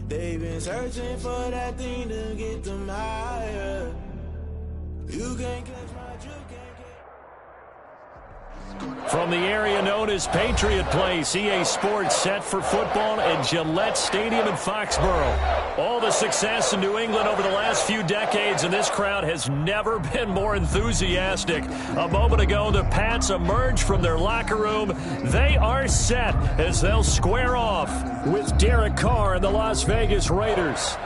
They've been searching for that thing to get them higher. You can't catch my drift, From the area known as Patriot Place, EA Sports set for football at Gillette Stadium in Foxborough. All the success in New England over the last few decades, and this crowd has never been more enthusiastic. A moment ago, the Pats emerged from their locker room. They are set as they'll square off with Derek Carr and the Las Vegas Raiders.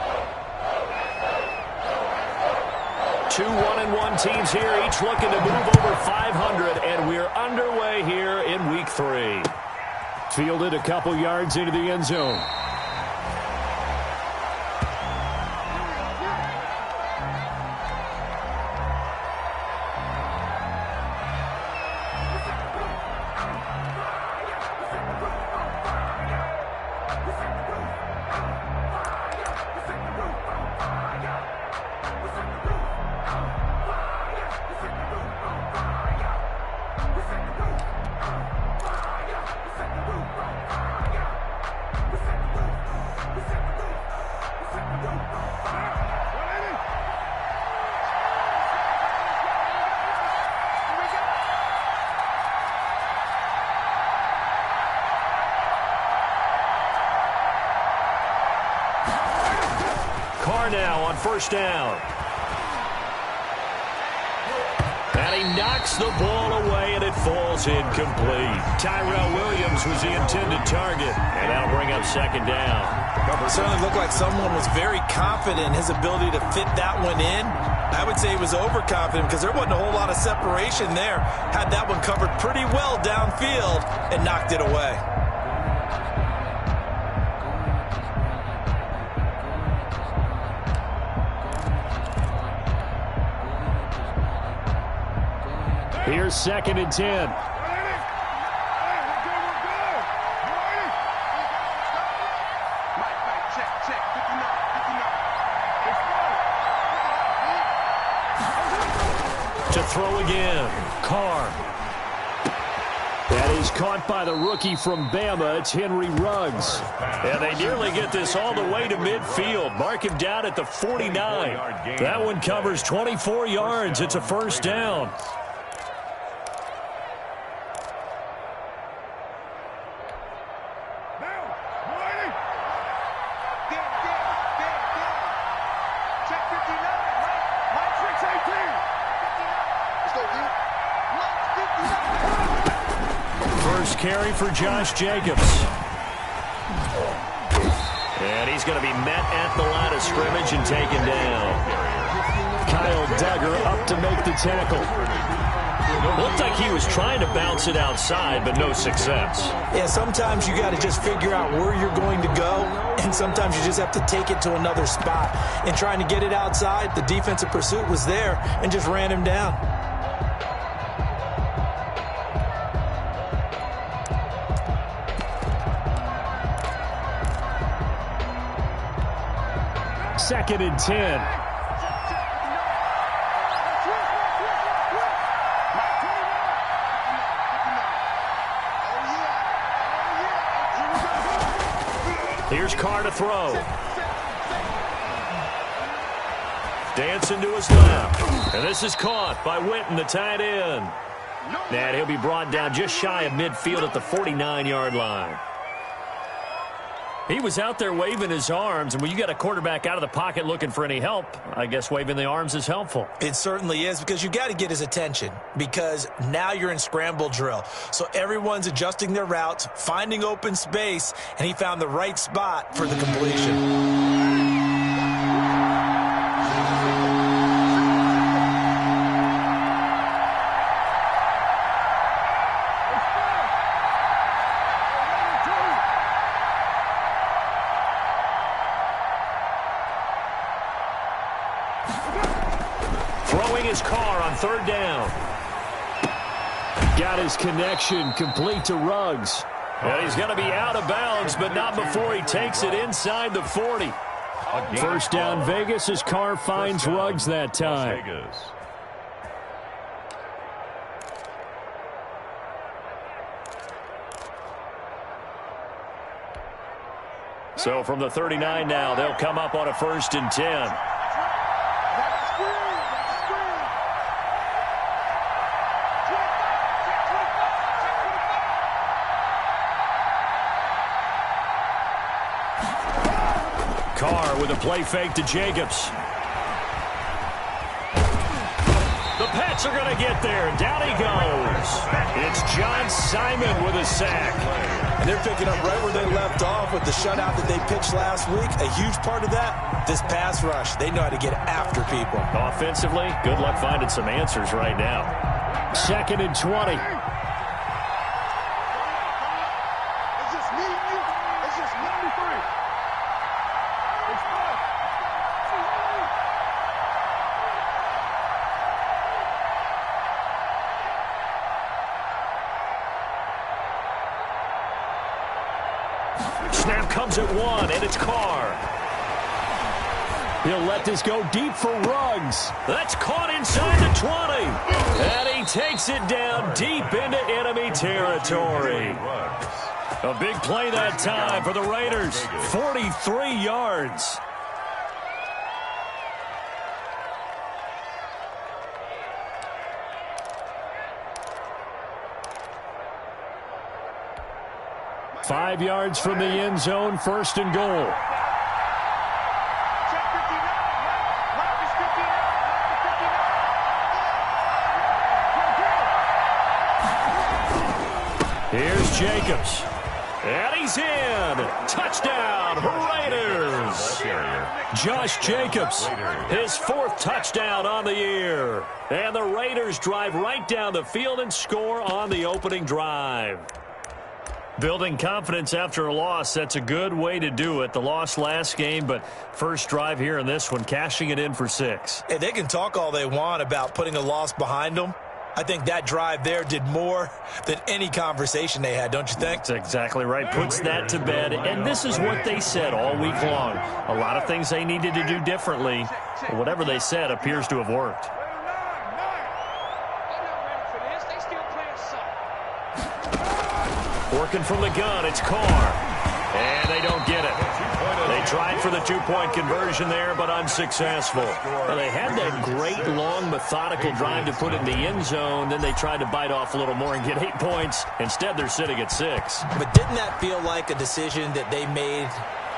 Two 1-1 teams here, each looking to move over 500, and we're underway here in Week 3. Fielded a couple yards into the end zone. Now on first down. And he knocks the ball away, and it falls incomplete. Tyrell Williams was the intended target, and that'll bring up second down. It certainly looked like someone was very confident in his ability to fit that one in. I would say he was overconfident because there wasn't a whole lot of separation there. Had that one covered pretty well downfield and knocked it away. Here's 2nd and 10. To throw again, Carr. That is caught by the rookie from Bama. It's Henry Ruggs. And they nearly get this all the way to midfield. Mark him down at the 49. That one covers 24 yards. It's a first down. Carry for Josh Jacobs. And he's going to be met at the line of scrimmage and taken down. Kyle Duggar up to make the tackle. Looked like he was trying to bounce it outside, but no success. Yeah, sometimes you got to just figure out where you're going to go, and sometimes you just have to take it to another spot. And trying to get it outside, the defensive pursuit was there and just ran him down. Second and 10. Here's Carr to throw. Dancing to his left. And this is caught by Witten, the tight end. And he'll be brought down just shy of midfield at the 49-yard line. He was out there waving his arms, and when you got a quarterback out of the pocket looking for any help, I guess waving the arms is helpful. It certainly is, because you got to get his attention, because now you're in scramble drill. So everyone's adjusting their routes, finding open space, and he found the right spot for the completion. Throwing his Carr on third down. Got his connection complete to Ruggs. And he's going to be out of bounds, but not before he takes it inside the 40. First down Vegas as Carr finds Ruggs that time. So from the 39 now, they'll come up on a 1st and 10. Carr with a play fake to Jacobs. The Pats are going to get there. Down he goes. It's John Simon with a sack. And they're picking up right where they left off with the shutout that they pitched last week. A huge part of that, this pass rush. They know how to get after people. Offensively, good luck finding some answers right now. 2nd and 20. Snap comes at 1, and it's Carr. He'll let this go deep for Ruggs. That's caught inside the 20. And he takes it down deep into enemy territory. A big play that time for the Raiders. 43 yards. Five yards from the end zone, 1st and goal. Here's Jacobs. And he's in. Touchdown, Raiders. Josh Jacobs, his 4th touchdown on the year. And the Raiders drive right down the field and score on the opening drive. Building confidence after a loss, that's a good way to do it. The loss last game, but first drive here in this one, cashing it in for 6. Hey, they can talk all they want about putting a loss behind them. I think that drive there did more than any conversation they had, don't you think? That's exactly right. Puts that to bed. And this is what they said all week long. A lot of things they needed to do differently. But whatever they said appears to have worked. Working from the gun, it's Carr. And they don't get it. They tried for the 2-point conversion there, but unsuccessful. Well, they had that great, long, methodical drive to put in the end zone. Then they tried to bite off a little more and get 8 points. Instead, they're sitting at 6. But didn't that feel like a decision that they made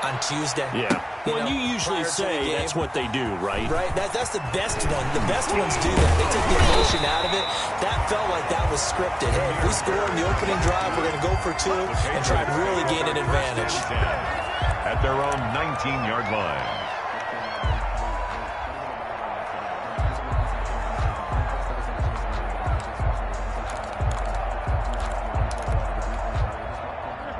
on Tuesday? Yeah. Well, you usually say that's what they do, right? Right. That's the best one. The best ones do that. They take the emotion out of it. That felt like that was scripted. Hey, if we score in the opening drive, we're going to go for 2 and try and really gain an advantage. At their own 19-yard line.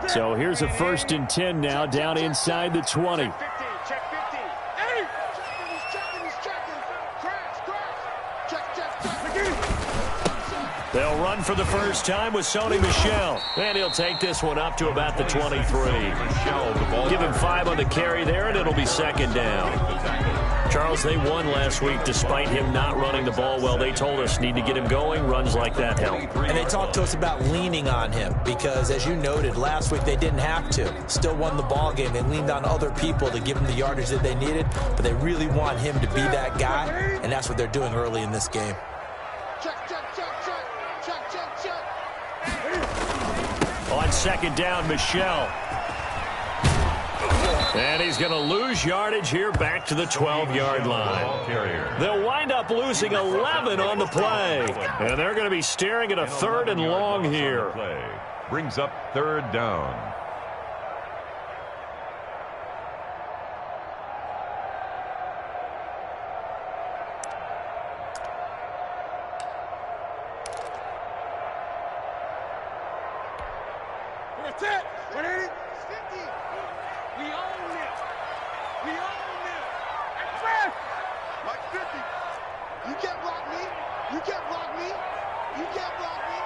So here's a 1st and 10 now, down inside the 20. They'll run for the first time with Sony Michel. And he'll take this one up to about the 23. Give him 5 on the carry there, and it'll be 2nd down. Charles, they won last week despite him not running the ball well. They told us need to get him going. Runs like that help. And they talked to us about leaning on him because, as you noted, last week they didn't have to. Still won the ball game. They leaned on other people to give them the yardage that they needed, but they really want him to be that guy, and that's what they're doing early in this game. On 2nd down, Michel. And he's going to lose yardage here back to the 12-yard line. They'll wind up losing 11 on the play. And they're going to be staring at a 3rd and long here. Brings up 3rd down. That's it. What is it? 50. We own it. We own it. That's it. Like 50. You can't block me. You can't block me. You can't block me.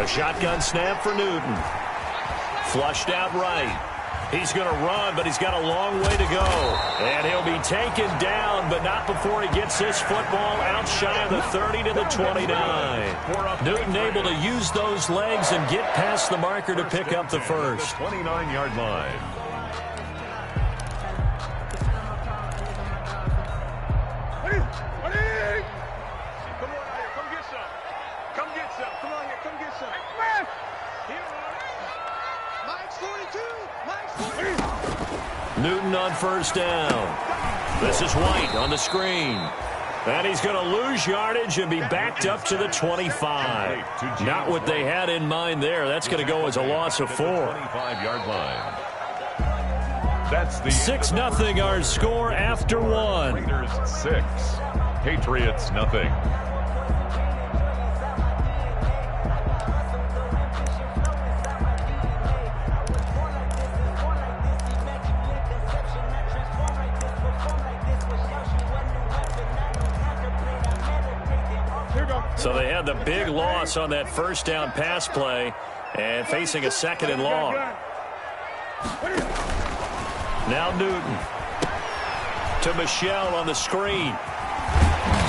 A shotgun snap for Newton. Flushed out right. He's going to run, but he's got a long way to go. And he'll be taken down, but not before he gets this football out shy of the 30 to the 29. Newton able to use those legs and get past the marker to pick up the first. 29-yard line. Newton on first down. This is White on the screen. And he's going to lose yardage and be backed up to the 25. Not what they had in mind there. That's going to go as a loss of 4. 25-yard line. That's the 6-0 our score after 1. Raiders 6. Patriots nothing. So they had the big loss on that first down pass play and facing a 2nd and long. Now Newton to Michel on the screen.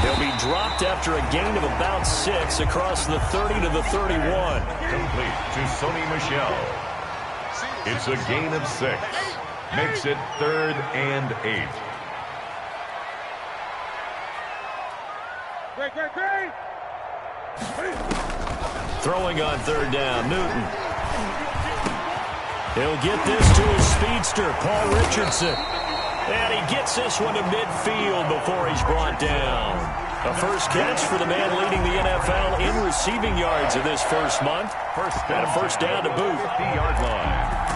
He'll be dropped after a gain of about 6 across the 30 to the 31. Complete to Sony Michel. It's a gain of 6. Makes it 3rd and 8. Great. Throwing on 3rd down, Newton. He'll get this to his speedster, Paul Richardson. And he gets this one to midfield before he's brought down. A first catch for the man leading the NFL in receiving yards in this first month. And a first down to boot. 50-yard line.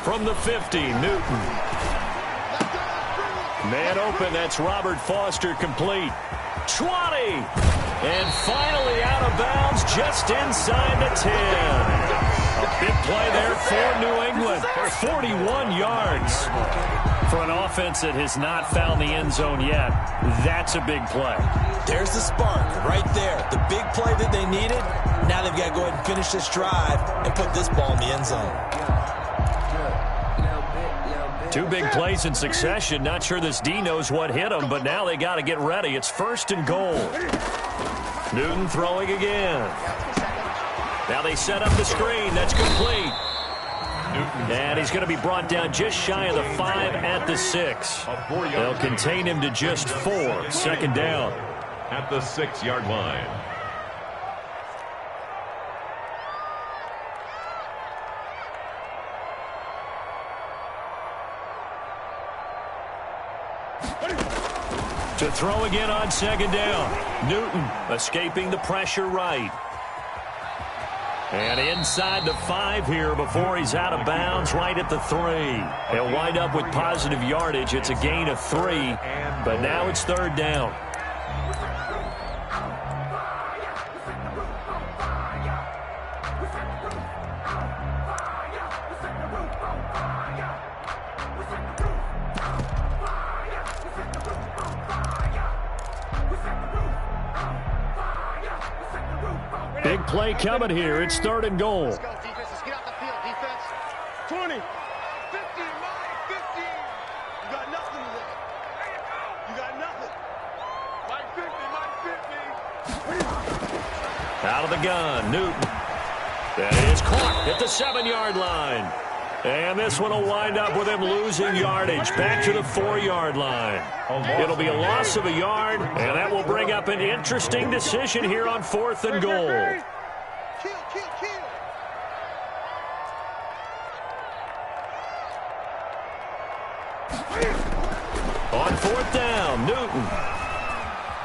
From the 50, Newton. Man open, that's Robert Foster, complete. 20! And finally out of bounds just inside the 10. A big play there for New England. 41 yards. For an offense that has not found the end zone yet, that's a big play. There's the spark right there. The big play that they needed. Now they've got to go ahead and finish this drive and put this ball in the end zone. 2 big plays in succession. Not sure this D knows what hit him, but now they got to get ready. It's 1st and goal. Newton throwing again. Now they set up the screen. That's complete. And he's going to be brought down just shy of the 5 at the 6. They'll contain him to just 4. 2nd down. At the 6-yard line. To throw again on 2nd down. Newton escaping the pressure right. And inside the 5 here before he's out of bounds right at the 3. He'll wind up with positive yardage. It's a gain of 3, but now it's 3rd down. Big play coming here. It's 3rd and goal. Let's go, defense. Let's get out the field, defense. 20. 15, Mike, 15. You got nothing today. You got nothing. Mike 50, Mike 50. Out of the gun, Newton. That is caught at the 7-yard line. And this one will wind up with him losing yardage back to the 4-yard line. It'll be a loss of a yard, and that will bring up an interesting decision here on 4th and goal. Kill. On 4th down, Newton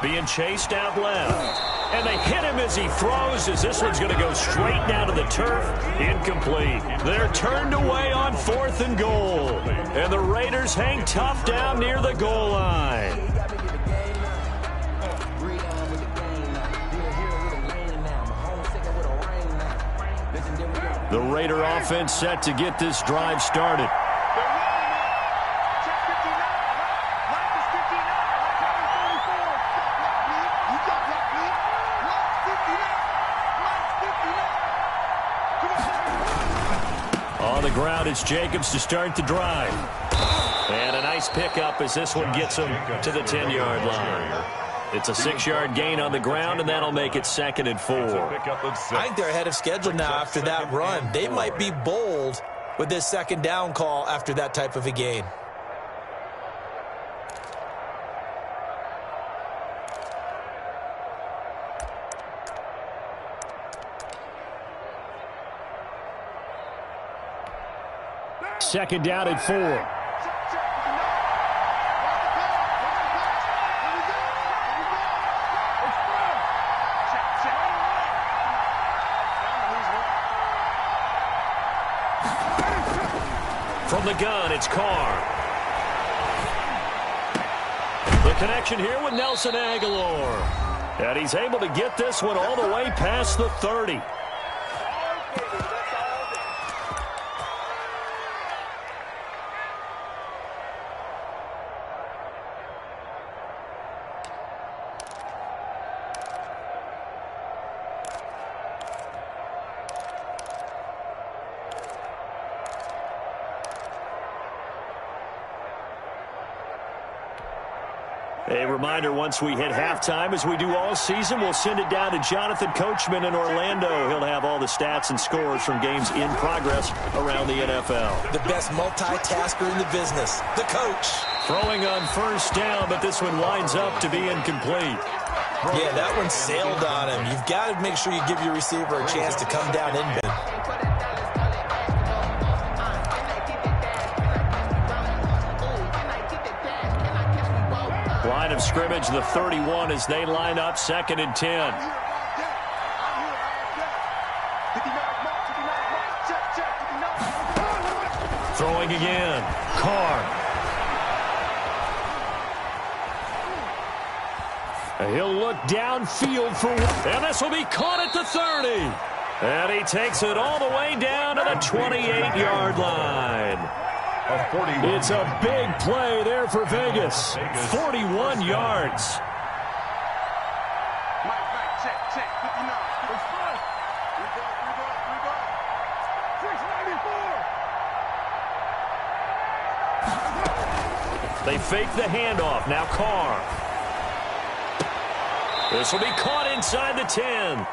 being chased out left. And they hit him as he throws, as this one's going to go straight down to the turf. Incomplete. They're turned away on 4th and goal. And the Raiders hang tough down near the goal line. The Raider offense set to get this drive started. On the ground, it's Jacobs to start the drive. And a nice pickup as this one gets him to the 10-yard line. It's a 6-yard gain on the ground, and that'll make it 2nd and 4. I think they're ahead of schedule now after that run. They might be bold with this 2nd down call after that type of a gain. Second down and 4. From the gun, it's Carr. The connection here with Nelson Aguilar. And he's able to get this one all the way past the 30. A reminder, once we hit halftime, as we do all season, we'll send it down to Jonathan Coachman in Orlando. He'll have all the stats and scores from games in progress around the NFL. The best multitasker in the business, the coach. Throwing on first down, but this one winds up to be incomplete. Yeah, that one sailed on him. You've got to make sure you give your receiver a chance to come down in bend. Line of scrimmage, the 31, as they line up 2nd and 10. Throwing again. Carr. He'll look downfield for one. And this will be caught at the 30. And he takes it all the way down to the 28-yard line. It's a big play there for Vegas. 41 yards. They fake the handoff. Now Carr. This will be caught inside the 10.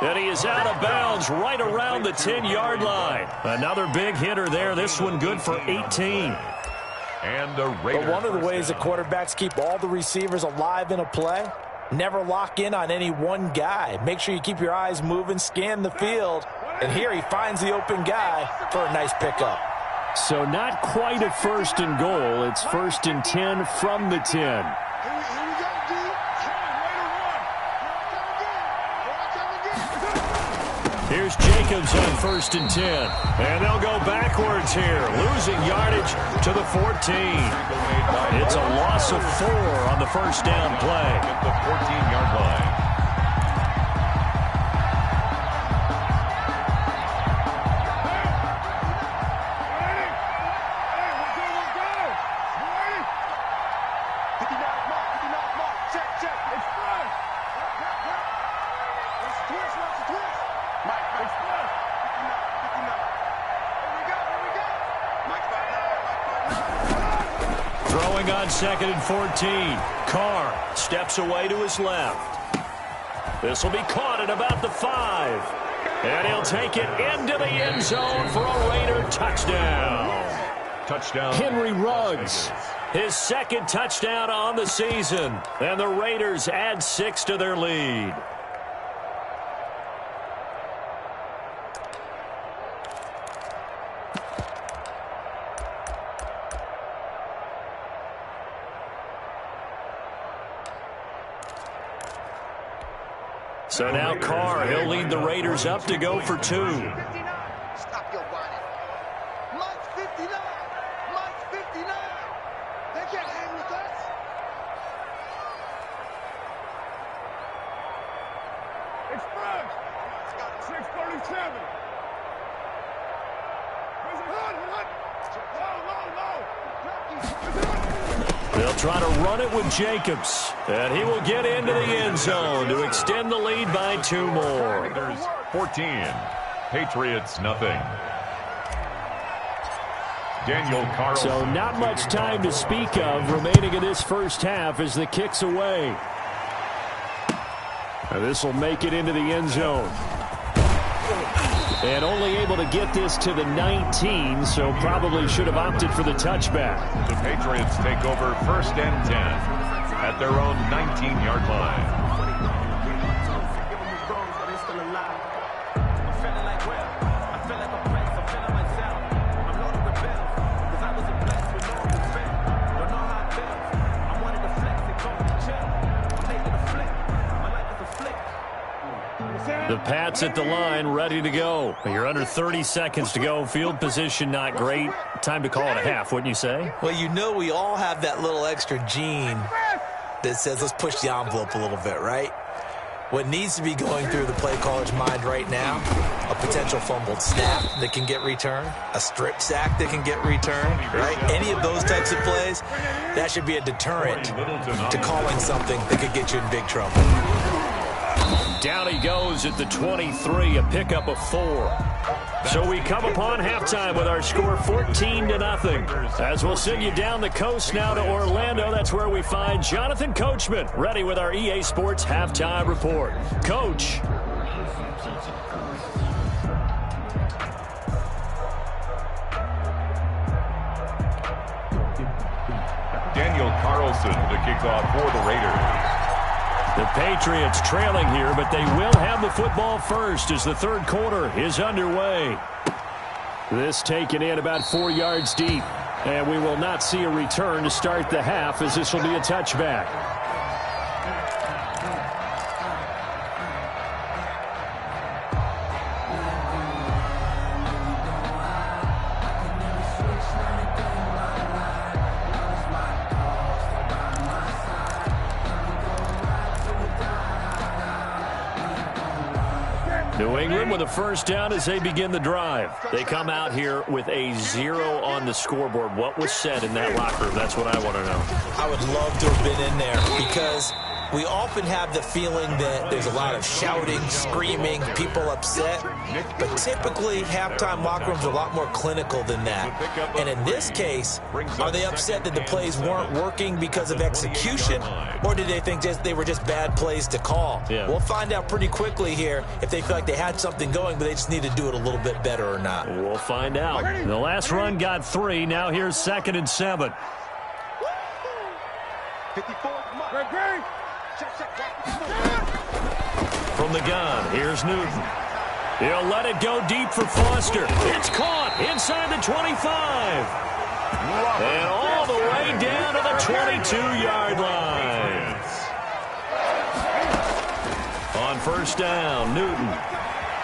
And he is out of bounds right around the 10-yard line. Another big hitter there. This one good for 18. And the Raiders. But one of the ways that quarterbacks keep all the receivers alive in a play, never lock in on any one guy. Make sure you keep your eyes moving, scan the field. And here he finds the open guy for a nice pickup. So not quite a 1st and goal. It's 1st and 10 from the 10. Here's Jacobs on 1st and 10. And they'll go backwards here, losing yardage to the 14. It's a loss of 4 on the 1st down play. At the 14-yard line. Throwing on 2nd and 14. Carr steps away to his left. This will be caught at about the 5. And he'll take it into the end zone for a Raider touchdown. Touchdown. Henry Ruggs, his 2nd touchdown on the season. And the Raiders add 6 to their lead. So now Carr, he'll lead the Raiders up to go for 2. Stop your whining. Mike's 59. Mike's 59. They can't hang with us. It's Brooks. 637. They'll try to run it with Jacobs, and he will get into the end zone to extend the lead by 2 more. Raiders 14, Patriots nothing. Daniel Carlson. So not much time to speak of remaining in this first half as the kick's away. This will make it into the end zone. And only able to get this to the 19, so probably should have opted for the touchback. The Patriots take over 1st and 10 at their own 19-yard line. The Pats at the line, ready to go. You're under 30 seconds to go. Field position not great. Time to call it a half, wouldn't you say? Well, you know we all have that little extra gene that says let's push the envelope a little bit, right? What needs to be going through the play caller's mind right now, a potential fumbled snap that can get returned, a strip sack that can get returned, right? Any of those types of plays, that should be a deterrent to calling something that could get you in big trouble. Down he goes at the 23, a pickup of 4. So we come upon halftime with our score 14-0. As we'll send you down the coast now to Orlando, that's where we find Jonathan Coachman, ready with our EA Sports halftime report. Coach. Daniel Carlson, the kickoff for the Raiders. The Patriots trailing here, but they will have the football first as the third quarter is underway. This taken in about 4 yards deep, and we will not see a return to start the half as this will be a touchback. New England with a first down as they begin the drive. They come out here with a 0 on the scoreboard. What was said in that locker room? That's what I want to know. I would love to have been in there because we often have the feeling that there's a lot of shouting, screaming, people upset. But typically, halftime locker rooms are a lot more clinical than that. And in this case, are they upset that the plays weren't working because of execution? Or did they think they were just bad plays to call? Yeah. We'll find out pretty quickly here if they feel like they had something going, but they just need to do it a little bit better or not. We'll find out. The last run got 3. Now here's 2nd and 7. 54. From the gun, here's Newton. He'll let it go deep for Foster. It's caught inside the 25. And all the way down to the 22-yard line. On first down, Newton.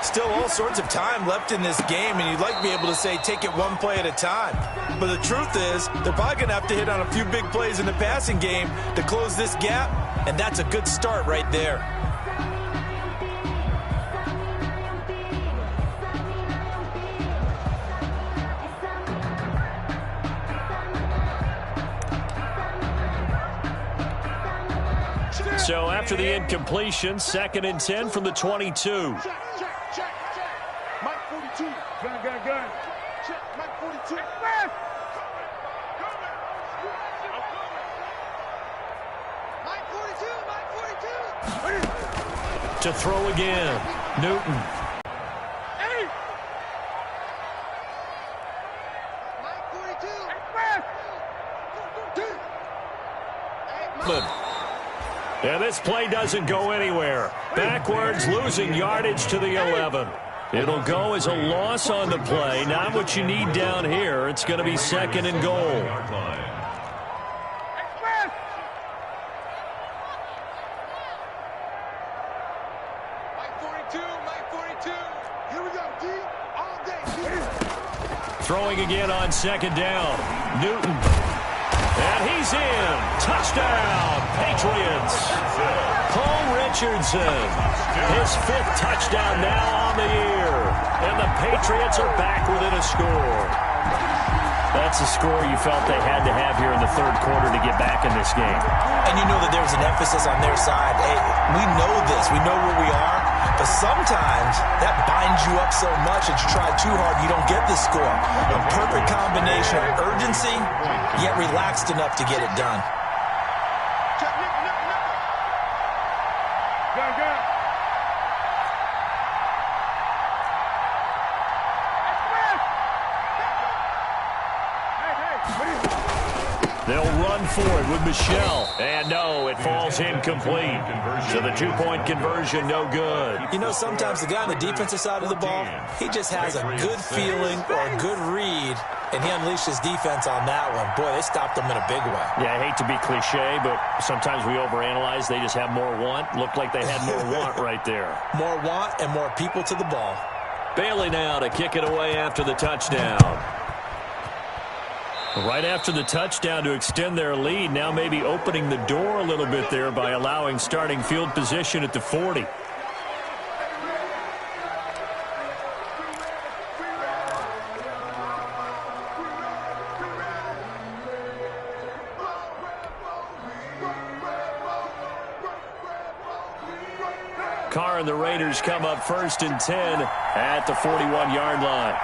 Still all sorts of time left in this game, and you'd like to be able to say take it one play at a time. But the truth is, they're probably going to have to hit on a few big plays in the passing game to close this gap, and that's a good start right there. So after the incompletion, 2nd and 10 from the 22. Mike 42. Gun. Check, Mike 42. Mike 42. To throw again, Newton. Mike 42. And this play doesn't go anywhere. Backwards, losing yardage to the 11. It'll go as a loss on the play. Not what you need down here. It's going to be 2nd and goal. Mike 42. Here we go, D. All day. Throwing again on 2nd down. Newton. And he's in. Touchdown, Patriots. Paul Rich Richardson. His 5th touchdown now on the year. And the Patriots are back within a score. That's a score you felt they had to have here in the third quarter to get back in this game. And you know that there's an emphasis on their side. Hey, we know this. We know where we are. But sometimes that binds you up so much that you try too hard, you don't get the score. A perfect combination of urgency, yet relaxed enough to get it done. They'll run for it with Michelle. And no, it falls incomplete. So the 2-point conversion, no good. You know, sometimes the guy on the defensive side of the ball, he just has a good feeling or a good read, and he unleashed his defense on that one. Boy, they stopped him in a big way. Yeah, I hate to be cliche, but sometimes we overanalyze. They just have more want. Looked like they had more want right there. More want and more people to the ball. Bailey now to kick it away after the touchdown. Right after the touchdown to extend their lead, now maybe opening the door a little bit there by allowing starting field position at the 40. Carr and the Raiders come up 1st and 10 at the 41-yard line.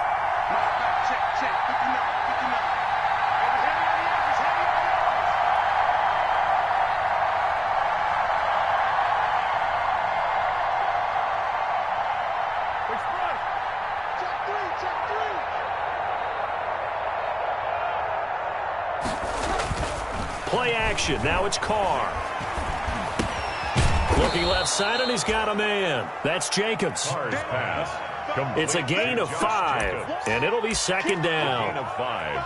Play action. Now it's Carr. Looking left side, and he's got a man. That's Jacobs. It's a gain of 5, and it'll be 2nd down.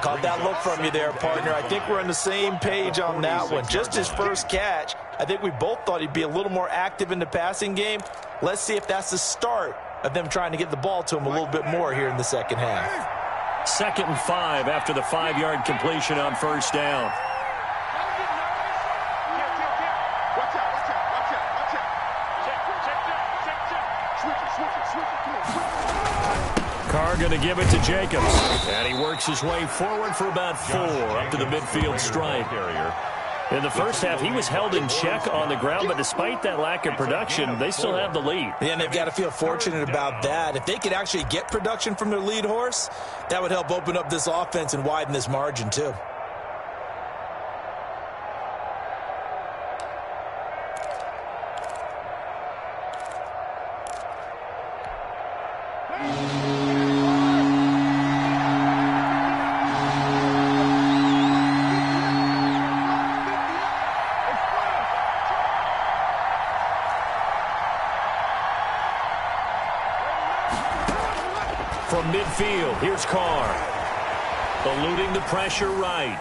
Caught that look from you there, partner. I think we're on the same page on that one. Just his first catch. I think we both thought he'd be a little more active in the passing game. Let's see if that's the start of them trying to get the ball to him a little bit more here in the second half. 2nd and 5 after the 5-yard completion on 1st down. Carr going to give it to Jacobs. And he works his way forward for about 4 up to the midfield stripe. In the first half, he was held in check on the ground, but despite that lack of production, they still have the lead. Yeah, and they've got to feel fortunate about that. If they could actually get production from their lead horse, that would help open up this offense and widen this margin too. From midfield, here's Carr. Eluding the pressure right.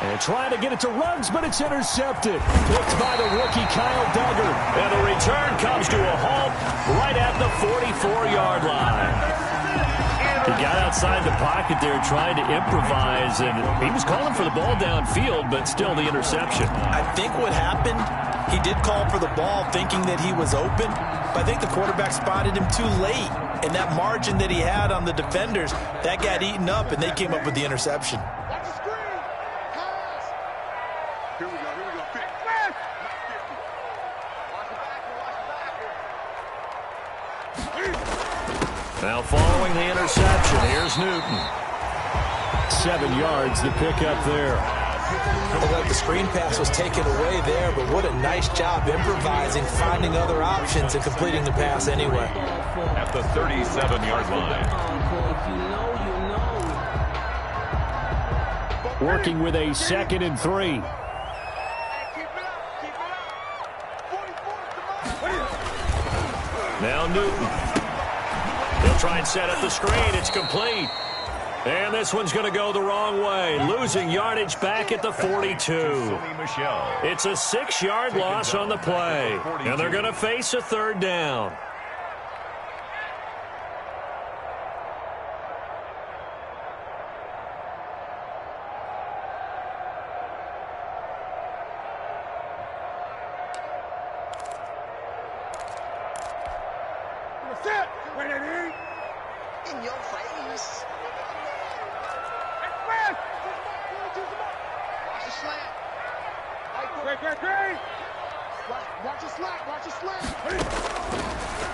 And trying to get it to Ruggs, but it's intercepted. Picked by the rookie Kyle Duggar. And the return comes to a halt right at the 44-yard line. He got outside the pocket there trying to improvise, and he was calling for the ball downfield, but still the interception. I think what happened, he did call for the ball thinking that he was open, but I think the quarterback spotted him too late. And that margin that he had on the defenders, that got eaten up, and they came up with the interception. Watch the screen. Pass. Here we go. Here we go. 50. Watch the back. Now following the interception, here's Newton. 7 yards to pick up there. Looked like the screen pass was taken away there, but what a nice job improvising, finding other options, and completing the pass anyway. At the 37-yard line. Working with a 2nd and 3. Keep it up. Keep it up. Now Newton. He'll try and set up the screen. It's complete. And this one's going to go the wrong way. Losing yardage back at the 42. It's a 6-yard loss on the play. And they're going to face a 3rd down. That's it. Wait, In your face. Express. Watch the slant. Great. Watch the slant. Watch the slant.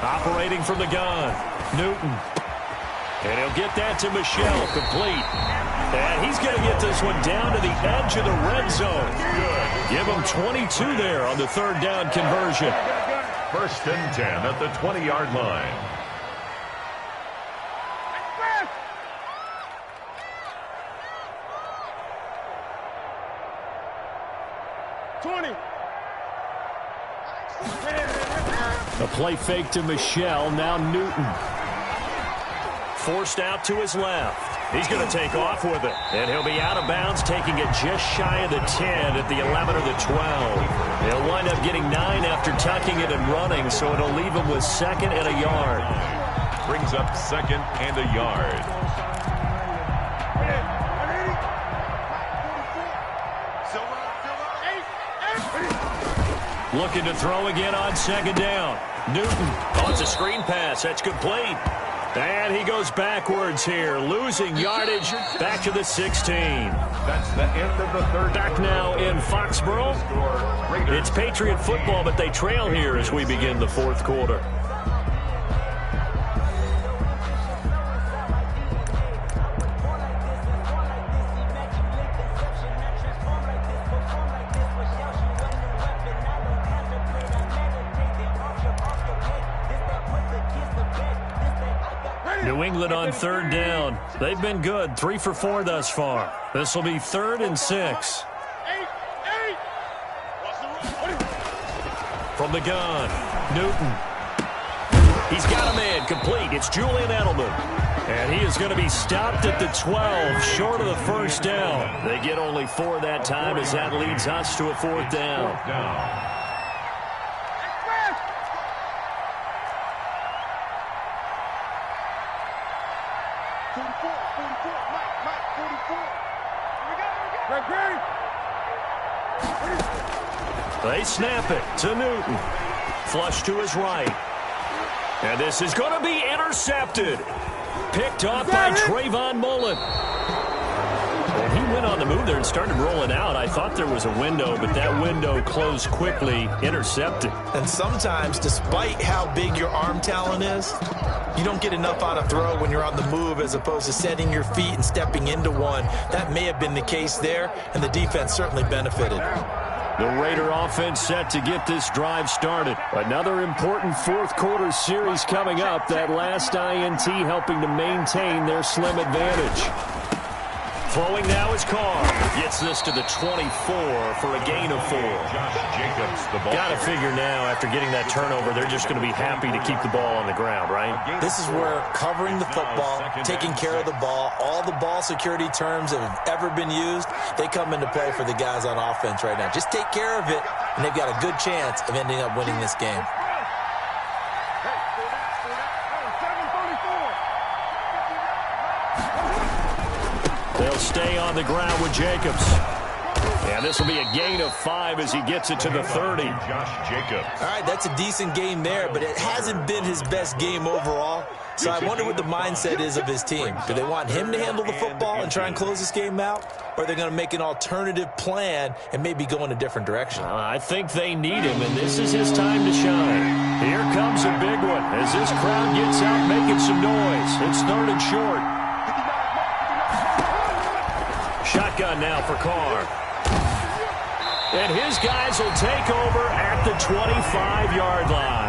Operating from the gun. Newton. And he'll get that to Michel, complete. And he's going to get this one down to the edge of the red zone. Give him 22 there on the third down conversion. First and 10 at the 20-yard line. A play fake to Michel, now Newton. Forced out to his left. He's going to take off with it. And he'll be out of bounds, taking it just shy of the 10 at the 11 or the 12. He'll wind up getting 9 after tucking it and running, so it'll leave him with second and a yard. Brings up second and a yard. Looking to throw again on second down. Newton. Oh, it's a screen pass. That's complete. And he goes backwards here, losing yardage back to the 16. That's the end of the third. Back now in Foxborough. It's Patriot football, but they trail here as we begin the fourth quarter. New England on third down. They've been good, 3 for 4 thus far. This will be 3rd and 6. From the gun, Newton. He's got a man complete. It's Julian Edelman. And he is going to be stopped at the 12, short of the first down. They get only 4 that time as that leads us to a 4th down. They snap it to Newton. Flush to his right. And this is going to be intercepted. Picked off by Trayvon Mullen. And he went on the move there and started rolling out. I thought there was a window, but that window closed quickly. Intercepted. And sometimes, despite how big your arm talent is, you don't get enough on a throw when you're on the move as opposed to setting your feet and stepping into one. That may have been the case there, and the defense certainly benefited. The Raider offense set to get this drive started. Another important fourth quarter series coming up. That last INT helping to maintain their slim advantage. Throwing now is Carr. Gets this to the 24 for a gain of 4. Josh Jacobs, the ball. Got to figure now, after getting that turnover, they're just going to be happy to keep the ball on the ground, right? This is where covering the football, taking care of the ball, all the ball security terms that have ever been used, they come into play for the guys on offense right now. Just take care of it, and they've got a good chance of ending up winning this game. They'll stay on the ground with Jacobs. And this will be a gain of 5 as he gets it to the 30. Josh Jacobs. All right, that's a decent game there, but it hasn't been his best game overall. So I wonder what the mindset is of his team. Do they want him to handle the football and try and close this game out? Or are they going to make an alternative plan and maybe go in a different direction? I think they need him, and this is his time to shine. Here comes a big one as this crowd gets out making some noise. It's 3rd and short. Shotgun now for Carr. And his guys will take over at the 25-yard line.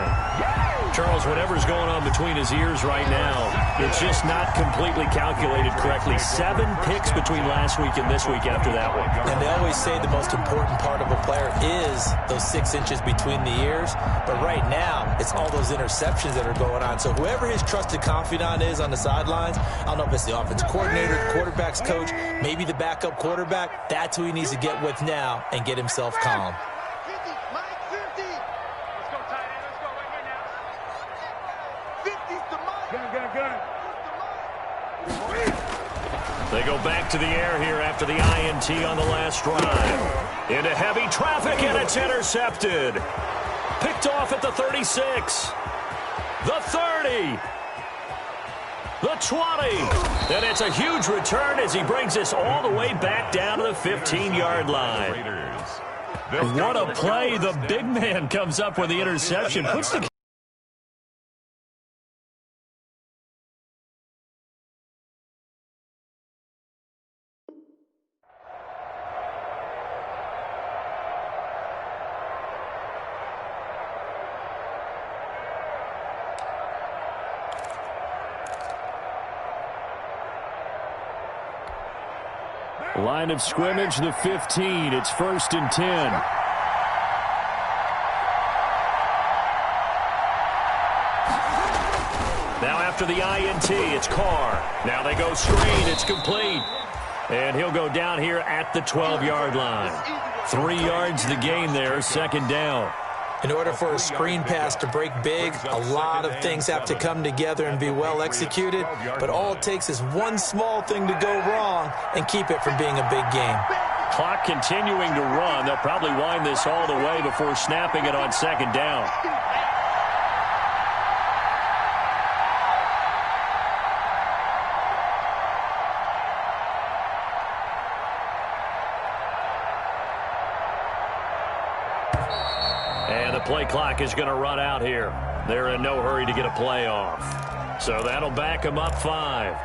Charles, whatever's going on between his ears right now, it's just not completely calculated correctly. 7 picks between last week and this week after that one. And they always say the most important part of a player is those 6 inches between the ears. But right now, it's all those interceptions that are going on. So whoever his trusted confidant is on the sidelines, I don't know if it's the offense coordinator, the quarterback's coach, maybe the backup quarterback, that's who he needs to get with now and get himself calm. They go back to the air here after the INT on the last drive. Into heavy traffic, and it's intercepted. Picked off at the 36. The 30. The 20. And it's a huge return as he brings us all the way back down to the 15-yard line. What a play. The big man comes up with the interception. Puts the line of scrimmage, the 15. It's 1st and 10. Now after the INT, it's Carr. Now they go screen. It's complete. And he'll go down here at the 12-yard line. 3 yards the gain there, 2nd down. In order for a screen pass to break big, a lot of things have to come together and be well executed. But all it takes is one small thing to go wrong and keep it from being a big game. Clock continuing to run. They'll probably wind this all the way before snapping it on 2nd down. And the play clock is going to run out here. They're in no hurry to get a play off. So that'll back them up 5.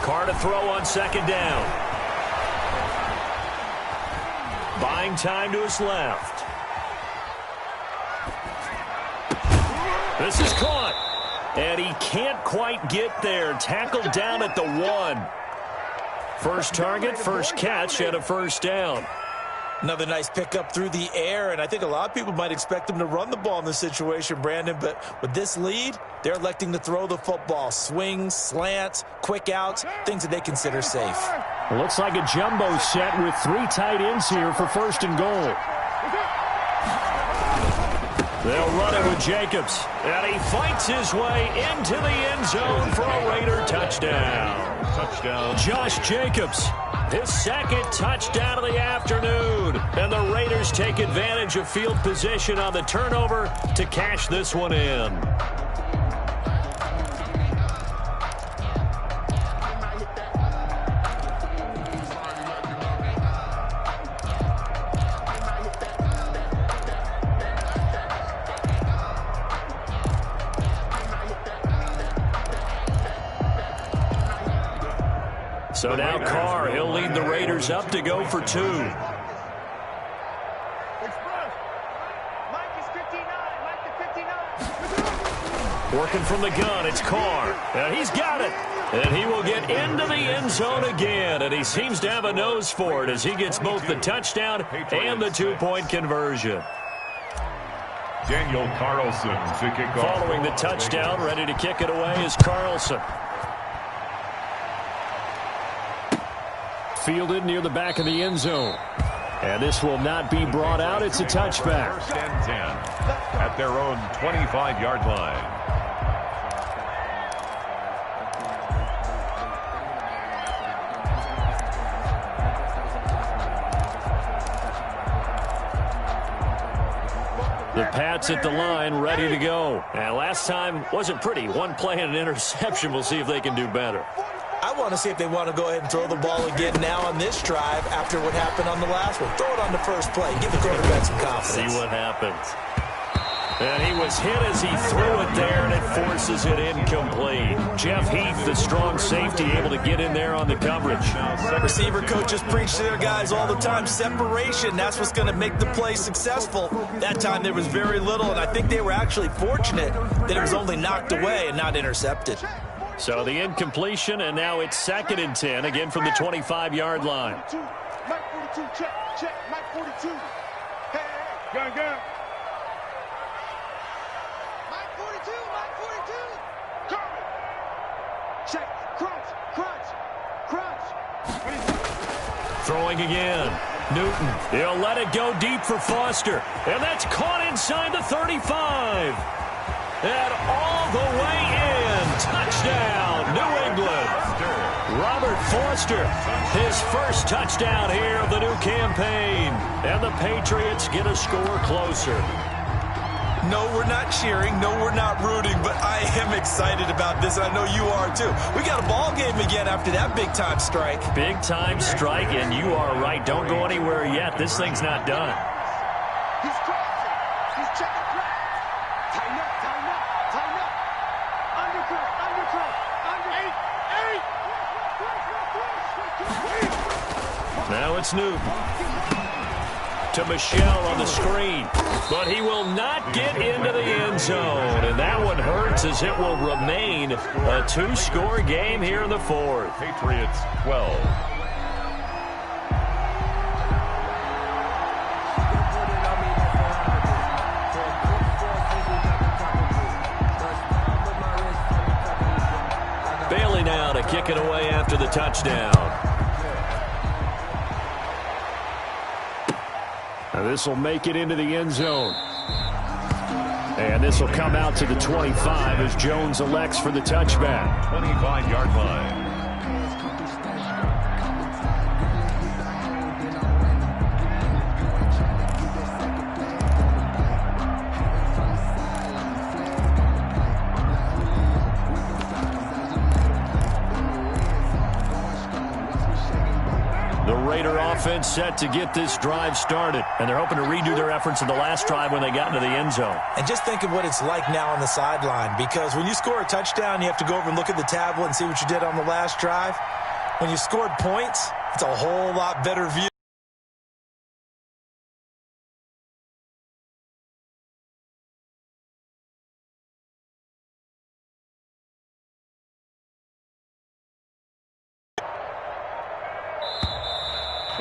Carr to throw on 2nd down. Buying time to his left. This is caught. And he can't quite get there. Tackled down at the 1. First target, first catch, and a 1st down. Another nice pickup through the air, and I think a lot of people might expect him to run the ball in this situation, Brandon, but with this lead, they're electing to throw the football. Swings, slants, quick outs, things that they consider safe. Looks like a jumbo set with 3 tight ends here for 1st and goal. They'll run it with Jacobs, and he fights his way into the end zone for a Raider touchdown. Josh Jacobs, his 2nd touchdown of the afternoon. And the Raiders take advantage of field position on the turnover to cash this one in. So now Carr, he'll lead the Raiders up to go for 2. Working from the gun, it's Carr. And he's got it. And he will get into the end zone again. And he seems to have a nose for it as he gets both the touchdown and the 2-point conversion. Daniel Carlson to kick off. Following the touchdown, ready to kick it away is Carlson. Fielded near the back of the end zone. And this will not be brought out. It's a touchback. 1st and 10 at their own 25-yard line. The Pats at the line, ready to go. And last time wasn't pretty. 1 play and an interception. We'll see if they can do better. I want to see if they want to go ahead and throw the ball again now on this drive after what happened on the last one. Throw it on the first play. Give the quarterback some confidence. See what happens. And he was hit as he threw it there, and it forces it incomplete. Jeff Heath, the strong safety, able to get in there on the coverage. Receiver coaches preach to their guys all the time. Separation, that's what's going to make the play successful. That time there was very little, and I think they were actually fortunate that it was only knocked away and not intercepted. So the incompletion, and now it's 2nd and 10, again from the 25-yard line. Mike 42, check, Mike 42. Hey, gun. Mike 42, Mike 42. Coming. Check, crunch. Throwing again. Newton, he'll let it go deep for Foster. And that's caught inside the 35. And all the way in. Touchdown, New England. Robert Foster, his first touchdown here of the new campaign. And the Patriots get a score closer. No, we're not cheering. No, we're not rooting. But I am excited about this. I know you are, too. We got a ball game again after that big-time strike. Big-time strike, and you are right. Don't go anywhere yet. This thing's not done. He's crossing. He's checking flat. Tighten up. Undercut. Eight. Now it's Newton. To Michelle on the screen. But he will not get into the end zone. And that one hurts as it will remain a 2-score game here in the 4th. Patriots 12. Bailey now to kick it away after the touchdown. Now this will make it into the end zone. And this will come out to the 25 as Jones elects for the touchback. 25-yard line. Offense set to get this drive started, and they're hoping to redo their efforts in the last drive when they got into the end zone. And just think of what it's like now on the sideline, because when you score a touchdown, you have to go over and look at the tablet and see what you did on the last drive. When you scored points, it's a whole lot better view.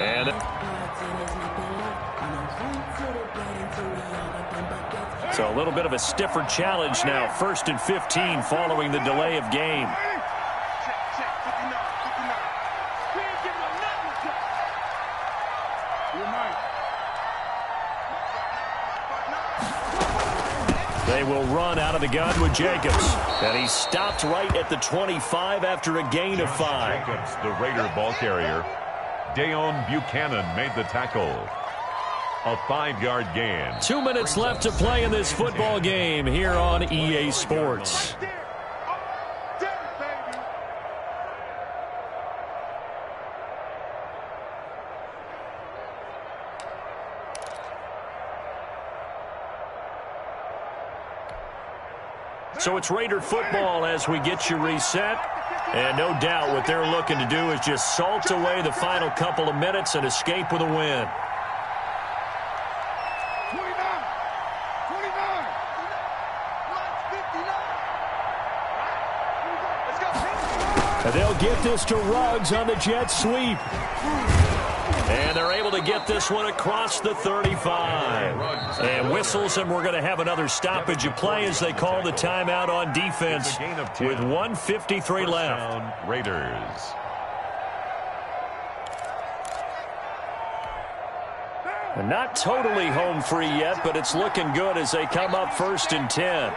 And so a little bit of a stiffer challenge now. 1st and 15 following the delay of game. They will run out of the gun with Jacobs. And he stopped right at the 25 after a gain of 5. Jacobs, the Raider ball carrier. Dayon Buchanan made the tackle. A 5-yard gain. 2 minutes left to play in this football game here on EA Sports. So it's Raider football as we get you reset. And no doubt what they're looking to do is just salt away the final couple of minutes and escape with a win. 29. Let's go. And they'll get this to Ruggs on the jet sweep. And they're able to get this one across the 35. And whistles, and we're going to have another stoppage of play as they call the timeout on defense with 1:53 left. Raiders. And not totally home free yet, but it's looking good as they come up 1st and 10.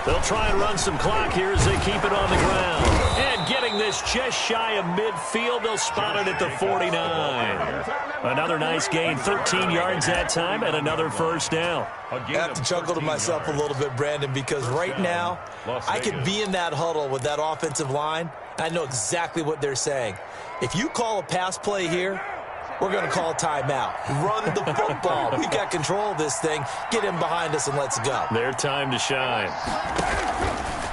They'll try and run some clock here as they keep it on the ground. And getting this just shy of midfield, they'll spot it at the 49. Another nice gain, 13 yards that time, and another 1st down. I have to chuckle to myself a little bit, Brandon, because right now I could be in that huddle with that offensive line. I know exactly what they're saying. If you call a pass play here, we're going to call a timeout. Run the football. We've got control of this thing. Get him behind us and let's go. Their time to shine.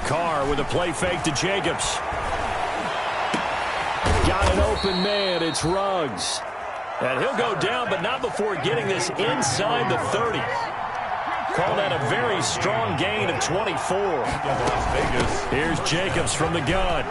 Carr with a play fake to Jacobs. Got an open man. It's Ruggs. And he'll go down, but not before getting this inside the 30. call that a very strong gain of 24. Here's Jacobs from the gun.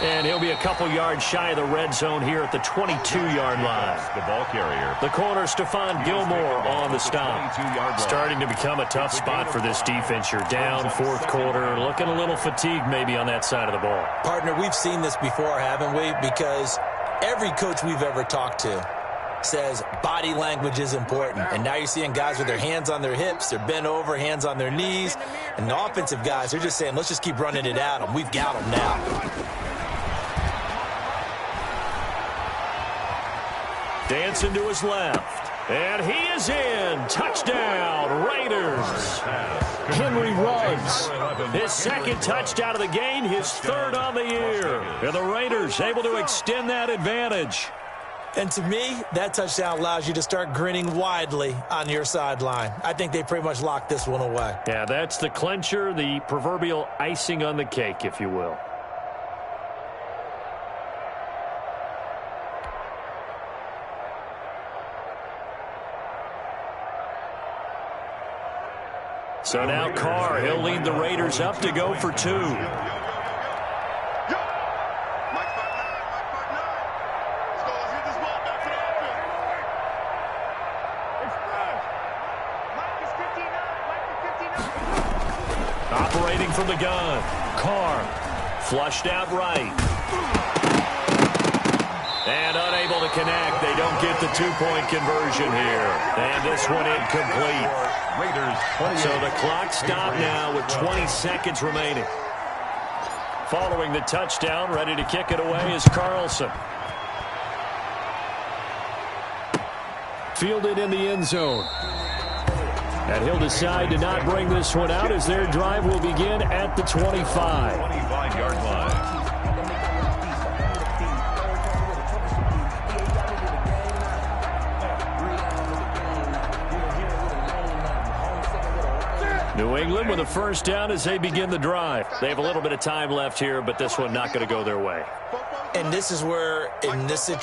And he'll be a couple yards shy of the red zone here at the 22-yard line. The ball carrier. The corner, Stephon Gilmore on the stop. Starting to become a tough spot for this defense. You're down fourth quarter, looking a little fatigued maybe on that side of the ball. Partner, we've seen this before, haven't we? Because every coach we've ever talked to says body language is important. And now you're seeing guys with their hands on their hips, they're bent over, hands on their knees. And the offensive guys, they're just saying, let's just keep running it at them. We've got them now. Dancing to his left. And he is in. Touchdown, Raiders. Henry Ruggs. His second touchdown of the game, his third on the year. And the Raiders able to extend that advantage. And to me, that touchdown allows you to start grinning widely on your sideline. I think they pretty much locked this one away. Yeah, that's the clincher, the proverbial icing on the cake, if you will. So now Carr, he'll lead the Raiders up to go for two. Operating from the gun. Carr flushed out right. And unable to connect. They don't get the two-point conversion here. And this one incomplete. So the clock stopped now with 20 seconds remaining. Following the touchdown, ready to kick it away is Carlson. Fielded in the end zone. And he'll decide to not bring this one out as their drive will begin at the 25. 25-yard line. New England with a first down as they begin the drive. They have a little bit of time left here, but this one not going to go their way. And this is where, in this situation,